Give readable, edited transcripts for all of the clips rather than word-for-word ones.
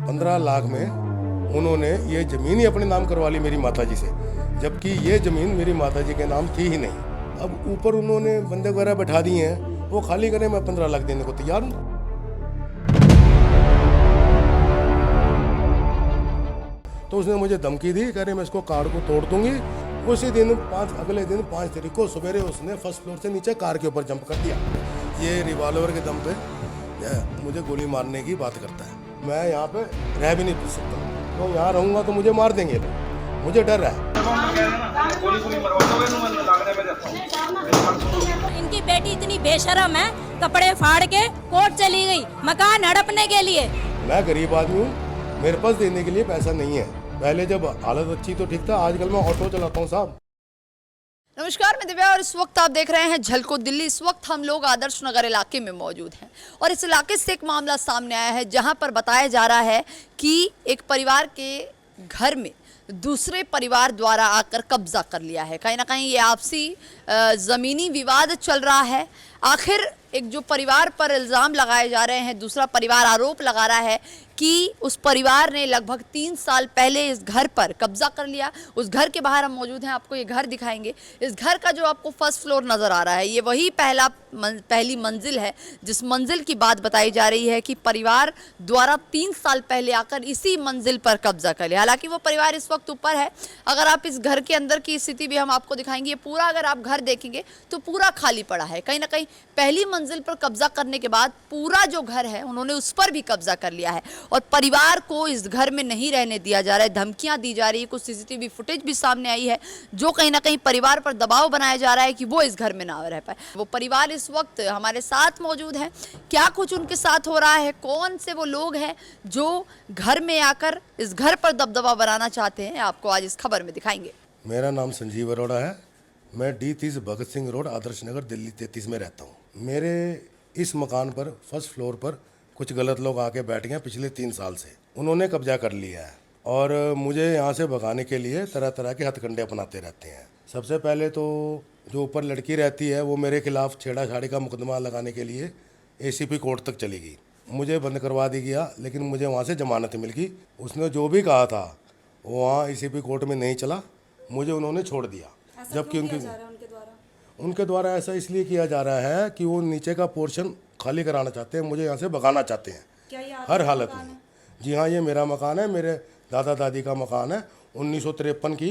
15 लाख में उन्होंने ये ज़मीन ही अपने नाम करवा ली मेरी माताजी से, जबकि ये ज़मीन मेरी माताजी के नाम थी ही नहीं। अब ऊपर उन्होंने बंदे वगैरह बैठा दिए हैं, वो खाली करें, मैं 15 लाख देने को तैयार हूँ। तो उसने मुझे धमकी दी, कह रहे मैं इसको कार को तोड़ दूंगी। उसी दिन अगले दिन 5 तारीख को सवेरे उसने फर्स्ट फ्लोर से नीचे कार के ऊपर जंप कर दिया। ये रिवॉल्वर के दम पे मुझे गोली मारने की बात करता है। मैं यहाँ पे रह भी नहीं सकता, तो यहाँ रहूँगा तो मुझे मार देंगे, मुझे डर है। इनकी बेटी इतनी बेशर्म है, कपड़े फाड़ के कोर्ट चली गई मकान हड़पने के लिए। मैं गरीब आदमी हूँ, मेरे पास देने के लिए पैसा नहीं है। पहले जब हालत अच्छी तो ठीक था, आजकल मैं ऑटो चलाता हूँ साहब। नमस्कार, मैं दिव्या और इस वक्त आप देख रहे हैं झलको दिल्ली। इस वक्त हम लोग आदर्श नगर इलाके में मौजूद हैं और इस इलाके से एक मामला सामने आया है जहां पर बताया जा रहा है कि एक परिवार के घर में दूसरे परिवार द्वारा आकर कब्जा कर लिया है। कहीं ना कहीं ये आपसी ज़मीनी विवाद चल रहा है। आखिर एक जो परिवार पर इल्ज़ाम लगाए जा रहे हैं, दूसरा परिवार आरोप लगा रहा है कि उस परिवार ने लगभग 3 साल पहले इस घर पर कब्जा कर लिया। उस घर के बाहर हम मौजूद हैं, आपको ये घर दिखाएंगे। इस घर का जो आपको फर्स्ट फ्लोर नज़र आ रहा है, ये वही पहली मंजिल है जिस मंजिल की बात बताई जा रही है कि परिवार द्वारा 3 साल पहले आकर इसी मंजिल पर कब्जा कर लिया। हालांकि वो परिवार इस वक्त ऊपर है। अगर आप इस घर के अंदर की स्थिति भी हम आपको दिखाएंगे। ये पूरा अगर आप घर देखेंगे तो पूरा खाली पड़ा है। कहीं ना कहीं पहली मंजिल पर कब्जा करने के बाद पूरा जो घर है उन्होंने उस पर भी कब्जा कर लिया है और परिवार को इस घर में नहीं रहने दिया जा रहा है। धमकियां दी जा रही है, कुछ सीसीटीवी फुटेज भी सामने आई है जो कहीं ना कहीं परिवार पर दबाव बनाया जा रहा है कि वो इस घर में ना रह पाए। वो परिवार इस वक्त हमारे साथ मौजूद है। क्या कुछ उनके साथ हो रहा है, कौन से वो लोग हैं जो घर में आकर इस घर पर दबदबा बनाना चाहते हैं, आपको आज इस खबर में दिखाएंगे। मेरा नाम संजीव अरोड़ा है। मैं D30 भगत सिंह रोड आदर्श नगर दिल्ली 33 में रहता हूँ। मेरे इस मकान पर फर्स्ट फ्लोर पर कुछ गलत लोग आके बैठ गए। पिछले 3 साल से उन्होंने कब्जा कर लिया है और मुझे यहाँ से भगाने के लिए तरह तरह के हथकंडे अपनाते रहते हैं। सबसे पहले तो जो ऊपर लड़की रहती है वो मेरे खिलाफ छेड़ाछाड़ी का मुकदमा लगाने के लिए ACP कोर्ट तक चली गई। मुझे बंद करवा दी गया, लेकिन मुझे वहाँ से जमानत मिल गई। उसने जो भी कहा था वो वहाँ ACP कोर्ट में नहीं चला, मुझे उन्होंने छोड़ दिया। जबकि उनके द्वारा ऐसा इसलिए किया जा रहा है कि वो नीचे का पोर्शन खाली कराना चाहते हैं, मुझे यहाँ से भगाना चाहते हैं हर हालत में। जी हाँ, ये मेरा मकान है, मेरे दादा दादी का मकान है। 1953 की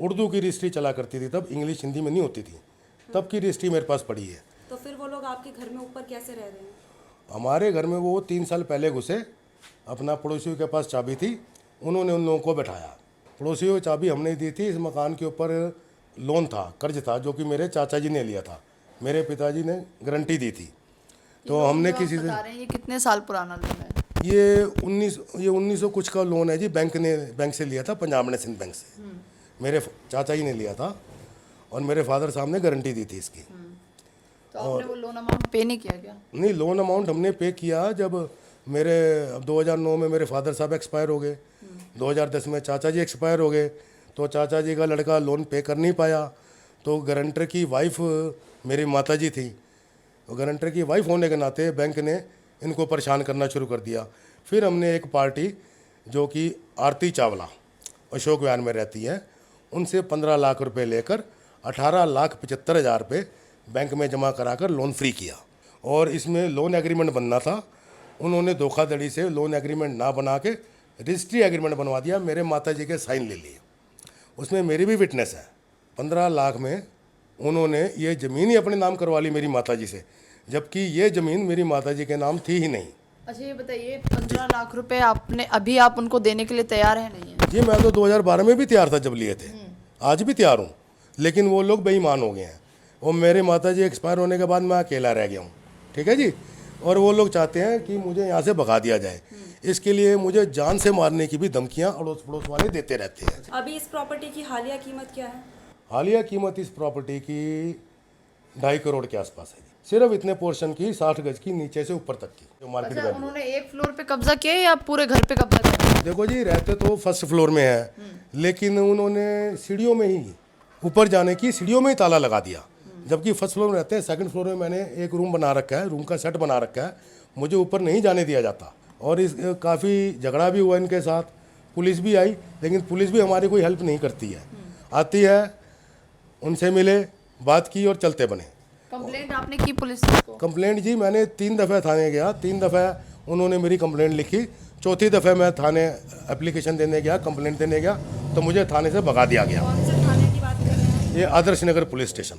उर्दू की रजिस्ट्री चला करती थी, तब इंग्लिश हिंदी में नहीं होती थी, तब की रजिस्ट्री मेरे पास पड़ी है। तो फिर वो लोग आपके घर में ऊपर कैसे रह रहे हैं? हमारे घर में वो 3 साल पहले घुसे, अपना पड़ोसियों के पास चाबी थी, उन्होंने उन लोगों को बैठाया। पड़ोसियों को चाबी हमने दी थी। इस मकान के ऊपर लोन था, कर्ज था, जो कि मेरे चाचा जी ने लिया था, मेरे पिताजी ने गारंटी दी थी। तो हमने किसी से ये कितने साल पुराना लोन है? ये 1900 कुछ का लोन है जी। बैंक से लिया था, पंजाब नेशनल बैंक से। मेरे चाचा जी ने लिया था और मेरे फादर साहब ने गारंटी दी थी इसकी। तो आपने वो लोन अमाउंट पे नहीं किया क्या? नहीं, लोन अमाउंट हमने पे किया जब मेरे 2009 में मेरे फादर साहब एक्सपायर हो गए, 2010 में चाचा जी एक्सपायर हो गए। तो चाचा जी का लड़का लोन पे कर नहीं पाया, तो गारंटर की वाइफ मेरी माताजी थी। तो गारंटर की वाइफ होने के नाते बैंक ने इनको परेशान करना शुरू कर दिया। फिर हमने एक पार्टी जो कि आरती चावला अशोक विहार में रहती है, उनसे 15 लाख रुपए लेकर 18,75,000 रुपये बैंक में जमा कराकर लोन फ्री किया। और इसमें लोन एग्रीमेंट बनना था, उन्होंने धोखाधड़ी से लोन एग्रीमेंट ना बना के रजिस्ट्री एग्रीमेंट बनवा दिया, मेरे माताजी के साइन ले लिए। उसमें मेरी भी विटनेस है। 15 लाख में उन्होंने ये ज़मीन ही अपने नाम करवा ली मेरी माताजी से, जबकि ये ज़मीन मेरी माताजी के नाम थी ही नहीं। अच्छा, ये बताइए 15 लाख रुपए आपने अभी आप उनको देने के लिए तैयार है नहीं है? जी, मैं तो 2012 में भी तैयार था जब लिए थे, आज भी तैयार हूँ, लेकिन वो लोग बेईमान हो गए हैं। और मेरे माताजी एक्सपायर होने के बाद मैं अकेला रह गया हूँ, ठीक है जी। और वो लोग चाहते हैं कि मुझे यहाँ से भगा दिया जाए। इसके लिए मुझे जान से मारने की भी धमकियाँ अड़ोस पड़ोस वाले देते रहते हैं। अभी इस प्रॉपर्टी की हालिया कीमत क्या है? हालिया कीमत इस प्रॉपर्टी की 2.5 करोड़ के आसपास है। सिर्फ इतने पोर्शन की 60 गज की, नीचे से ऊपर तक की जो मार्केट अच्छा, वैल्यू। उन्होंने एक फ्लोर पे कब्जा किया या पूरे घर पे कब्जा किया? देखो जी, रहते तो फर्स्ट फ्लोर में है, लेकिन उन्होंने सीढ़ियों में ही, ऊपर जाने की सीढ़ियों में ही ताला लगा दिया। जबकि फर्स्ट फ्लोर में रहते हैं, सेकंड फ्लोर में मैंने एक रूम बना रखा है, रूम का सेट बना रखा है, मुझे ऊपर नहीं जाने दिया जाता। और इस काफ़ी झगड़ा भी हुआ इनके साथ, पुलिस भी आई, लेकिन पुलिस भी हमारी कोई हेल्प नहीं करती है। आती है, उनसे मिले, बात की और चलते बने। कंप्लेंट आपने की पुलिस को? कंप्लेंट जी मैंने 3 दफ़े थाने गया, 3 दफ़े उन्होंने मेरी कंप्लेंट लिखी, चौथी दफ़े मैं थाने एप्लीकेशन देने गया, कंप्लेंट देने गया, तो मुझे थाने से भगा दिया गया। कौन से थाने की बात कर रहे हैं? ये आदर्श नगर पुलिस स्टेशन,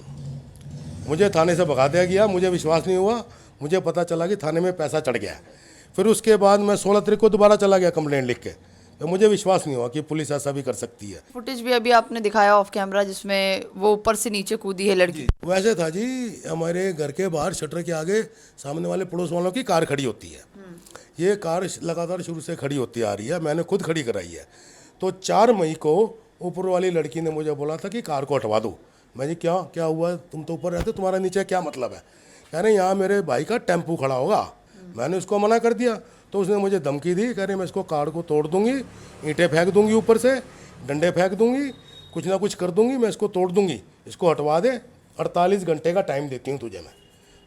मुझे थाने से भगा दिया गया। मुझे विश्वास नहीं हुआ, मुझे पता चला कि थाने में पैसा चढ़ गया है। फिर उसके बाद मैं 16 तारीख को दोबारा चला गया कंप्लेंट लिख के, तो मुझे विश्वास नहीं हुआ कि पुलिस ऐसा भी कर सकती है। फुटेज भी अभी आपने दिखाया ऑफ कैमरा जिसमें वो ऊपर से नीचे कूदी है लड़की। वैसे था जी, हमारे घर के बाहर शटर के आगे सामने वाले पड़ोस वालों की कार खड़ी होती है। ये कार लगातार शुरू से खड़ी होती आ रही है, मैंने खुद खड़ी कराई है। तो 4 मई को ऊपर वाली लड़की ने मुझे बोला था कि कार को हटवा दो। मैं जी क्या हुआ, तुम तो ऊपर रहते, तुम्हारा नीचे क्या मतलब है? कह रहे यहाँ मेरे भाई का टेम्पू खड़ा होगा। मैंने उसको मना कर दिया, तो उसने मुझे धमकी दी, कह रहे मैं इसको कार को तोड़ दूंगी, ईंटें फेंक दूंगी, ऊपर से डंडे फेंक दूंगी, कुछ ना कुछ कर दूंगी, मैं इसको तोड़ दूंगी, इसको हटवा दे, 48 घंटे का टाइम देती हूँ तुझे मैं।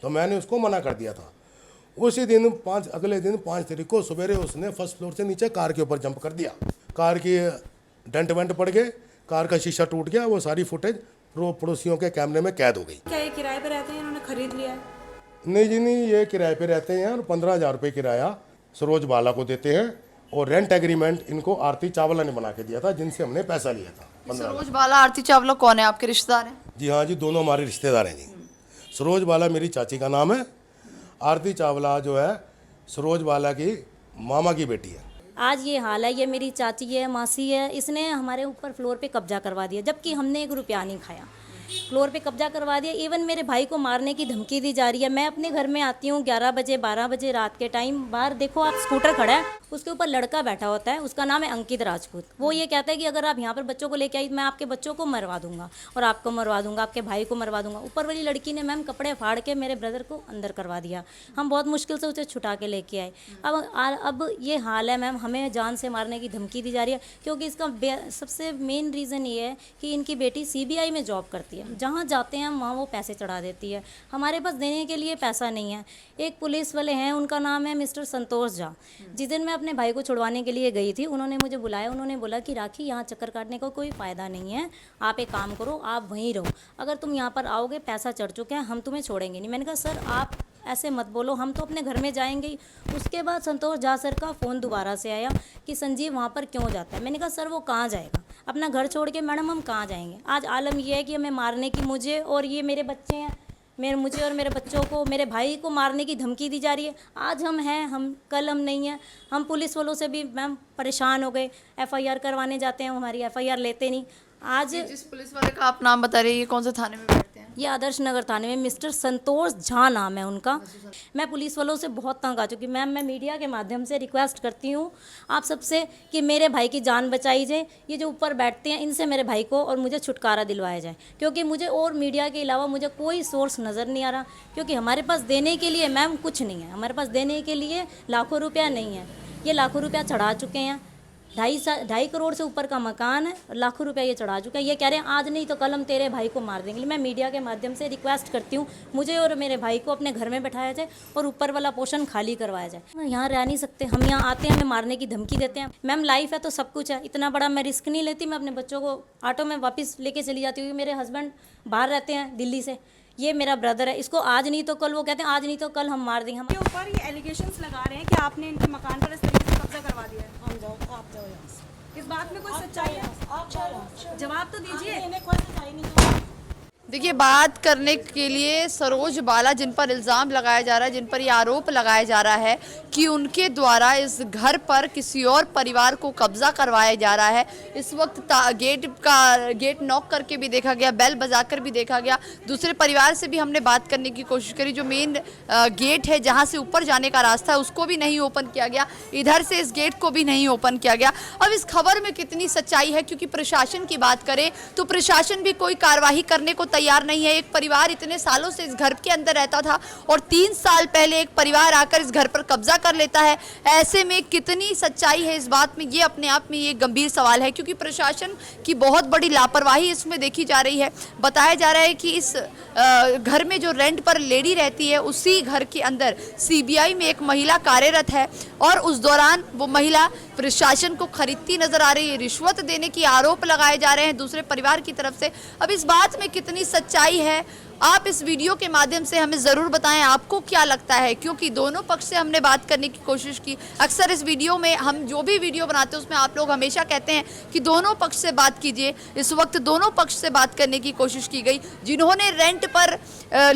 तो मैंने उसको मना कर दिया था। उसी दिन अगले दिन 5 तारीख को सवेरे उसने फर्स्ट फ्लोर से नीचे कार के ऊपर जंप कर दिया। कार की डेंट वेंट पड़ गए, कार का शीशा टूट गया। वो सारी फुटेज पड़ोसियों के कैमरे में कैद हो गई। क्या ये किराए पे रहते हैं, इन्होंने खरीद लिया है? नहीं जी नहीं, ये किराए पे रहते हैं और 15,000 रुपये किराया सरोज बाला को देते हैं, और रेंट एग्रीमेंट इनको आरती चावला ने बना के दिया था, जिनसे हमने पैसा लिया था 15,000। सरोज बाला, आरती चावला कौन है, आपके रिश्तेदार हैं? जी हाँ जी, दोनों हमारे रिश्तेदार हैं जी। सरोज बाला मेरी चाची का नाम है, आरती चावला जो है सरोज बाला की मामा की बेटी है। आज ये हाल है, ये मेरी चाची है, मासी है, इसने हमारे ऊपर फ्लोर पे कब्जा करवा दिया, जबकि हमने 1 रुपया नहीं खाया। फ्लोर पे कब्जा करवा दिया। इवन मेरे भाई को मारने की धमकी दी जा रही है। मैं अपने घर में आती हूँ 11 बजे 12 बजे रात के टाइम, बाहर देखो आप स्कूटर खड़ा है, उसके ऊपर लड़का बैठा होता है, उसका नाम है अंकित राजपूत। वो ये कहता है कि अगर आप यहाँ पर बच्चों को लेके आई, मैं आपके बच्चों को मरवा दूंगा और आपको मरवा दूंगा, आपके भाई को मरवा दूंगा। ऊपर वाली लड़की ने मैम कपड़े फाड़ के मेरे ब्रदर को अंदर करवा दिया। हम बहुत मुश्किल से उसे छुटा के लेके आए। अब ये हाल है मैम, हमें जान से मारने की धमकी दी जा रही है, क्योंकि इसका सबसे मेन रीज़न ये है कि इनकी बेटी CBI में जॉब करती है। जहाँ जाते हैं हम वहाँ वो पैसे चढ़ा देती है। हमारे पास देने के लिए पैसा नहीं है। एक पुलिस वाले हैं, उनका नाम है मिस्टर संतोष झा। जिस दिन मैं अपने भाई को छुड़वाने के लिए गई थी, उन्होंने मुझे बुलाया। उन्होंने बोला कि राखी, यहाँ चक्कर काटने का कोई फ़ायदा नहीं है, आप एक काम करो, आप वहीं रहो, अगर तुम यहाँ पर आओगे पैसा चढ़ चुके हैं, हम तुम्हें छोड़ेंगे नहीं। मैंने कहा सर आप ऐसे मत बोलो, हम तो अपने घर में जाएंगे ही। उसके बाद संतोष झा सर का फ़ोन दोबारा से आया कि संजीव वहाँ पर क्यों जाता है। मैंने कहा सर वो कहाँ जाएगा, अपना घर छोड़ के मैडम हम कहाँ जाएंगे। आज आलम यह है कि हमें मारने की, मुझे और ये मेरे बच्चे हैं, मुझे और मेरे बच्चों को, मेरे भाई को मारने की धमकी दी जा रही है। आज हम हैं, हम कल हम नहीं हैं। हम पुलिस वालों से भी मैम परेशान हो गए। FIR करवाने जाते हैं, हमारी FIR लेते नहीं। आज जिस पुलिस वाले का आप नाम बता रहे हैं, ये कौन से थाने में बैठते हैं? ये आदर्श नगर थाने में मिस्टर संतोष झा नाम है उनका। मैं पुलिस वालों से बहुत तंग आ चुकी। मैम मैं मीडिया के माध्यम से रिक्वेस्ट करती हूँ आप सबसे कि मेरे भाई की जान बचाई जाए। ये जो ऊपर बैठते हैं, इनसे मेरे भाई को और मुझे छुटकारा दिलवाया जाए, क्योंकि मुझे और मीडिया के अलावा मुझे कोई सोर्स नज़र नहीं आ रहा। क्योंकि हमारे पास देने के लिए मैम कुछ नहीं है, हमारे पास देने के लिए लाखों रुपया नहीं है। ये लाखों रुपया चढ़ा चुके हैं, 2.5 करोड़ से ऊपर का मकान है और लाखों रुपया ये चढ़ा चुका है। ये कह रहे हैं आज नहीं तो कल हम तेरे भाई को मार देंगे। मैं मीडिया के माध्यम से रिक्वेस्ट करती हूँ, मुझे और मेरे भाई को अपने घर में बैठाया जाए और ऊपर वाला पोर्शन खाली करवाया जाए। हम यहाँ रह नहीं सकते, हम यहाँ आते हैं, हमें मारने की धमकी देते हैं। मैम लाइफ है तो सब कुछ है, इतना बड़ा मैं रिस्क नहीं लेती। मैं अपने बच्चों को ऑटो में वापस लेके चली जाती हूँ। मेरे हस्बैंड बाहर रहते हैं दिल्ली से, ये मेरा ब्रदर है, इसको आज नहीं तो कल, वो कहते हैं आज नहीं तो कल हम मार देंगे। के ऊपर ये एलिगेशंस लगा रहे हैं कि आपने इनके मकान पर इस तरीके से कब्जा करवा दिया है। हम जाओ, आप जाओ यहाँ से। इस बात में कोई सच्चाई है? आप जाओ, जवाब तो दीजिए। इन्हें कोई सच्चाई नहीं है। देखिए, बात करने के लिए सरोज बाला, जिन पर इल्ज़ाम लगाया जा रहा है, जिन पर ये आरोप लगाया जा रहा है कि उनके द्वारा इस घर पर किसी और परिवार को कब्जा करवाया जा रहा है। इस वक्त गेट नॉक करके भी देखा गया, बेल बजाकर भी देखा गया। दूसरे परिवार से भी हमने बात करने की कोशिश करी। जो मेन गेट है जहां से ऊपर जाने का रास्ता है, उसको भी नहीं ओपन किया गया, इधर से इस गेट को भी नहीं ओपन किया गया। अब इस खबर में कितनी सच्चाई है, क्योंकि प्रशासन की बात करें तो प्रशासन भी कोई कार्रवाई करने को तैयार नहीं है। एक परिवार इतने सालों से इस घर के अंदर रहता था और 3 साल पहले एक परिवार आकर इस घर पर कब्जा कर लेता है। ऐसे में कितनी सच्चाई है इस बात में, ये अपने आप में ये गंभीर सवाल है, क्योंकि प्रशासन की बहुत बड़ी लापरवाही इसमें देखी जा रही है। बताया जा रहा है कि इस घर में जो रेंट पर लेडी रहती है, उसी घर के अंदर सीबीआई में एक महिला कार्यरत है और उस दौरान वो महिला प्रशासन को खरीदती नजर आ रही है। रिश्वत देने की आरोप लगाए जा रहे हैं दूसरे परिवार की तरफ से। अब इस बात में कितनी सच्चाई है, आप इस वीडियो के माध्यम से हमें ज़रूर बताएं, आपको क्या लगता है, क्योंकि दोनों पक्ष से हमने बात करने की कोशिश की। अक्सर इस वीडियो में हम जो भी वीडियो बनाते हैं उसमें आप लोग हमेशा कहते हैं कि दोनों पक्ष से बात कीजिए। इस वक्त दोनों पक्ष से बात करने की कोशिश की गई। जिन्होंने रेंट पर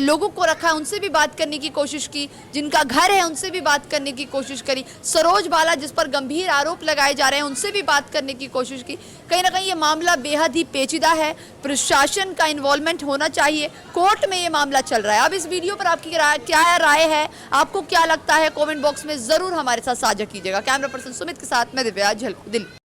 लोगों को रखा है उनसे भी बात करने की कोशिश की, जिनका घर है उनसे भी बात करने की कोशिश करी, सरोज बाला जिस पर गंभीर आरोप लगाए जा रहे हैं उनसे भी बात करने की कोशिश की। कहीं ना कहीं ये मामला बेहद ही पेचीदा है, प्रशासन का इन्वॉल्वमेंट होना चाहिए। कोर्ट में ये मामला चल रहा है। अब इस वीडियो पर आपकी क्या राय है, आपको क्या लगता है, कमेंट बॉक्स में जरूर हमारे साथ साझा कीजिएगा। कैमरा पर्सन सुमित के साथ मैं दिव्या, झलको दिल्ली।